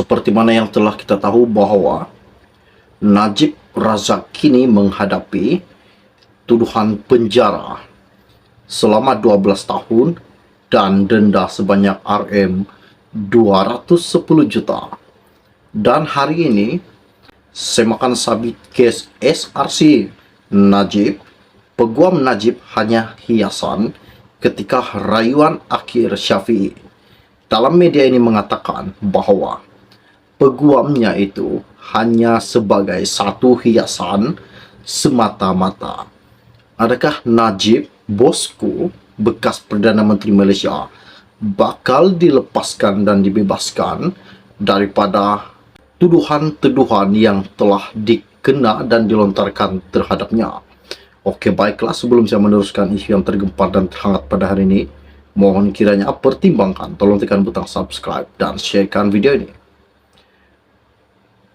Seperti mana yang telah kita tahu bahwa Najib Razak kini menghadapi tuduhan penjara selama 12 tahun dan denda sebanyak Rm210 juta. Dan hari ini, semakan sabit kes SRC Najib, peguam Najib hanya hiasan ketika rayuan akhir Syafiee. Dalam media ini mengatakan bahwa peguamnya itu hanya sebagai satu hiasan semata-mata. Adakah Najib, bosku, bekas Perdana Menteri Malaysia, bakal dilepaskan dan dibebaskan daripada tuduhan-tuduhan yang telah dikena dan dilontarkan terhadapnya? Oke, baiklah, sebelum saya meneruskan isu yang tergempar dan terhangat pada hari ini, mohon kiranya pertimbangkan, tolong tekan butang subscribe dan sharekan video ini.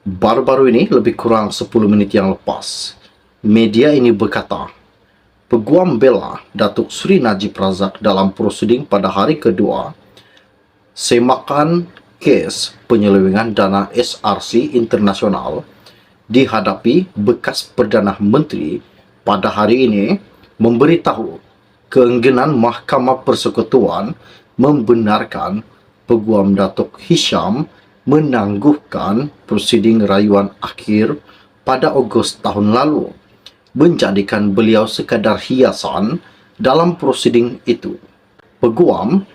Baru-baru ini, lebih kurang 10 menit yang lepas, media ini berkata, peguam bela Datuk Seri Najib Razak dalam prosiding pada hari kedua semakan kes penyelewengan dana SRC internasional dihadapi bekas Perdana Menteri pada hari ini memberitahu keengganan Mahkamah Persekutuan membenarkan peguam Datuk Hisham menangguhkan prosiding rayuan akhir pada Ogos tahun lalu, menjadikan beliau sekadar hiasan dalam prosiding itu. Peguam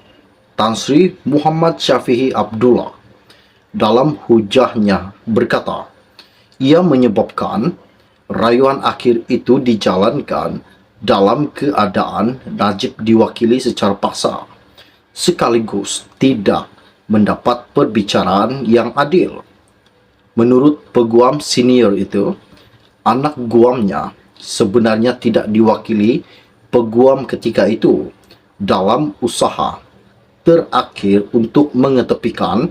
Tan Sri Muhammad Syafiee Abdullah dalam hujahnya berkata, ia menyebabkan rayuan akhir itu dijalankan dalam keadaan Najib diwakili secara paksa, sekaligus tidak mendapat perbicaraan yang adil. Menurut peguam senior itu, anak guamnya sebenarnya tidak diwakili peguam ketika itu dalam usaha terakhir untuk mengetepikan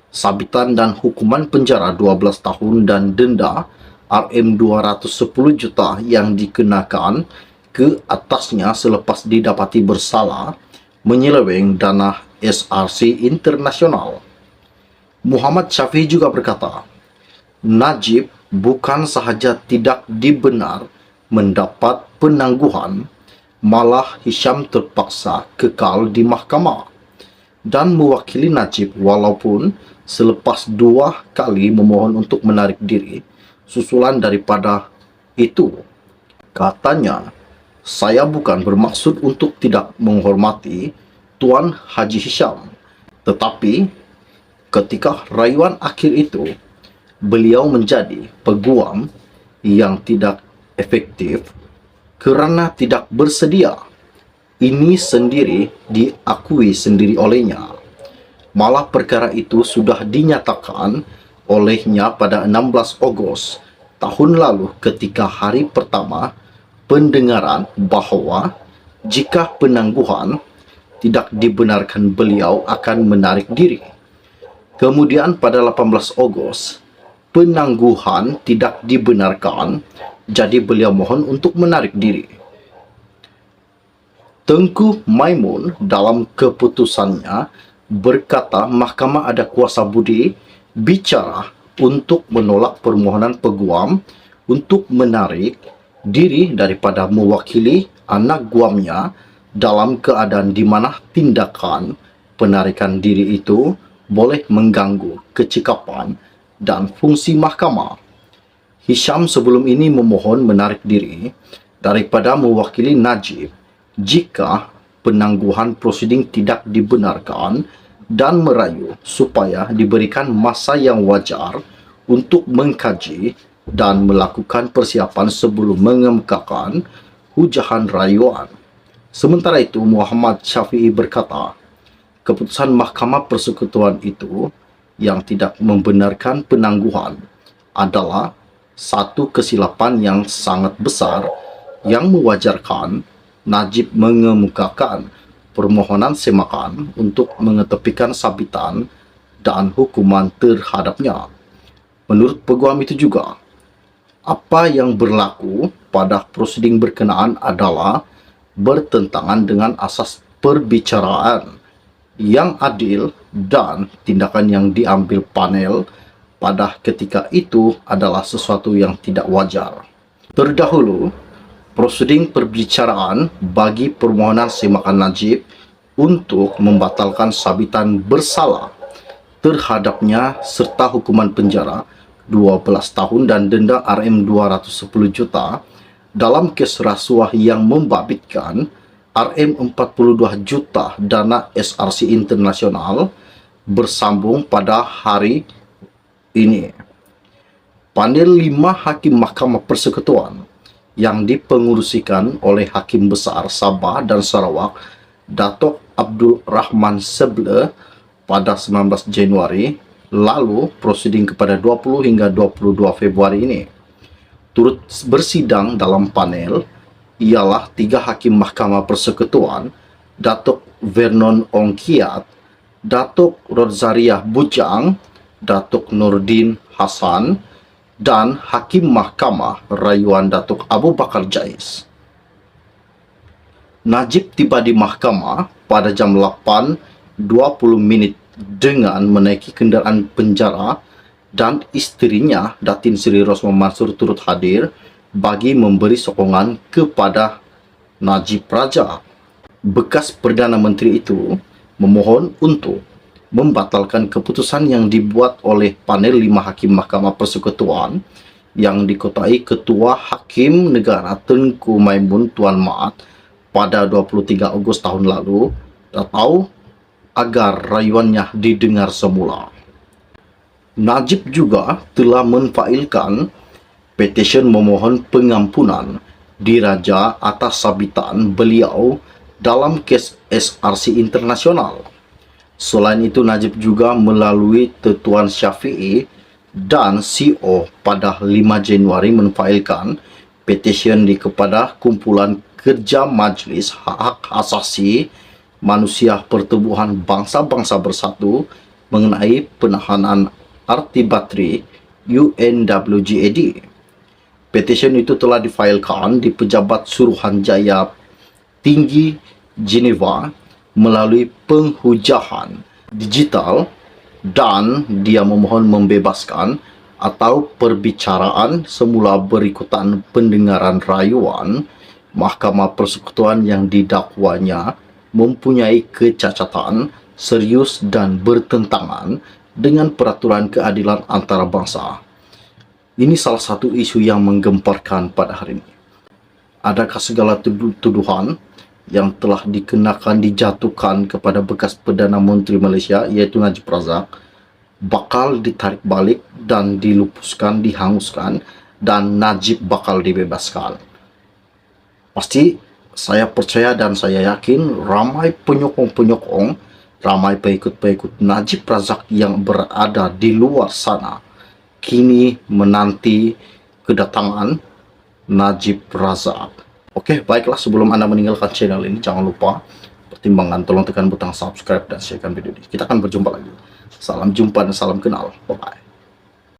sabitan dan hukuman penjara 12 tahun dan denda Rm210 juta yang dikenakan ke atasnya selepas didapati bersalah menyeleweng dana SRC internasional. Muhammad Syafiee juga berkata, Najib bukan sahaja tidak dibenar mendapat penangguhan, malah Hisham terpaksa kekal di mahkamah dan mewakili Najib walaupun selepas 2 kali memohon untuk menarik diri susulan daripada itu. Katanya, saya bukan bermaksud untuk tidak menghormati Tuan Haji Hisham, tetapi ketika rayuan akhir itu, beliau menjadi peguam yang tidak efektif kerana tidak bersedia. Ini sendiri diakui sendiri olehnya. Malah perkara itu sudah dinyatakan olehnya pada 16 Ogos tahun lalu ketika hari pertama pendengaran bahawa jika penangguhan tidak dibenarkan beliau akan menarik diri. Kemudian pada 18 Ogos, penangguhan tidak dibenarkan, jadi beliau mohon untuk menarik diri. Tengku Maimun dalam keputusannya berkata mahkamah ada kuasa budi bicara untuk menolak permohonan peguam untuk menarik diri daripada mewakili anak guamnya dalam keadaan di mana tindakan penarikan diri itu boleh mengganggu kecekapan dan fungsi mahkamah. Hisham sebelum ini memohon menarik diri daripada mewakili Najib jika penangguhan prosiding tidak dibenarkan dan merayu supaya diberikan masa yang wajar untuk mengkaji dan melakukan persiapan sebelum mengemukakan hujahan rayuan. Sementara itu, Muhammad Syafiee berkata, keputusan Mahkamah Persekutuan itu yang tidak membenarkan penangguhan adalah satu kesilapan yang sangat besar yang mewajarkan Najib mengemukakan permohonan semakan untuk mengetepikan sabitan dan hukuman terhadapnya. Menurut peguam itu juga, apa yang berlaku pada prosiding berkenaan adalah bertentangan dengan asas perbicaraan yang adil dan tindakan yang diambil panel pada ketika itu adalah sesuatu yang tidak wajar. Terdahulu, prosedur perbicaraan bagi permohonan Semakan Najib untuk membatalkan sabitan bersalah terhadapnya serta hukuman penjara 12 tahun dan denda Rm210 juta dalam kes rasuah yang membabitkan Rm42 juta dana SRC Internasional bersambung pada hari ini. Panel 5 Hakim Mahkamah Persekutuan yang dipengurusikan oleh Hakim Besar Sabah dan Sarawak Datuk Abdul Rahman Seble pada 19 Januari lalu prosiding kepada 20 hingga 22 Februari ini. Turut bersidang dalam panel ialah 3 Hakim Mahkamah Persekutuan, Datuk Vernon Ongkiat, Datuk Rodzariah Bujang, Datuk Nordin Hasan, dan Hakim Mahkamah Rayuan Datuk Abu Bakar Jais. Najib tiba di mahkamah pada jam 8.20 dengan menaiki kenderaan penjara dan isterinya Datin Seri Rosmah Mansur turut hadir bagi memberi sokongan kepada Najib Razak. Bekas Perdana Menteri itu memohon untuk membatalkan keputusan yang dibuat oleh panel 5 Hakim Mahkamah Persekutuan yang diketuai Ketua Hakim Negara Tengku Maimun Tuan Maat pada 23 Ogos tahun lalu atau agar rayuannya didengar semula. Najib juga telah menfailkan petisyen memohon pengampunan diraja atas sabitan beliau dalam kes SRC Internasional. Selain itu, Najib juga melalui Tuan Syafiee dan CO pada 5 Januari menfailkan petisyen kepada Kumpulan Kerja Majlis Hak Asasi Manusia Pertubuhan Bangsa-Bangsa Bersatu mengenai penahanan Arti Batri UNWGAD. Petisyen itu telah difailkan di Pejabat Suruhanjaya Tinggi Geneva melalui penghujahan digital dan dia memohon membebaskan atau perbicaraan semula berikutan pendengaran rayuan Mahkamah Persekutuan yang didakwanya mempunyai kecacatan serius dan bertentangan dengan peraturan keadilan antarabangsa. Ini salah satu isu yang menggemparkan pada hari ini. Adakah segala tuduhan yang telah dijatuhkan kepada bekas Perdana Menteri Malaysia iaitu Najib Razak bakal ditarik balik dan dilupuskan, dihanguskan, dan Najib bakal dibebaskan? Pasti saya percaya dan saya yakin ramai penyokong-penyokong, ramai pengikut-pengikut Najib Razak yang berada di luar sana kini menanti kedatangan Najib Razak. Oke, baiklah, sebelum Anda meninggalkan channel ini, jangan lupa pertimbangan tolong tekan butang subscribe dan sharekan video ini. Kita akan berjumpa lagi. Salam jumpa dan salam kenal. Bye-bye.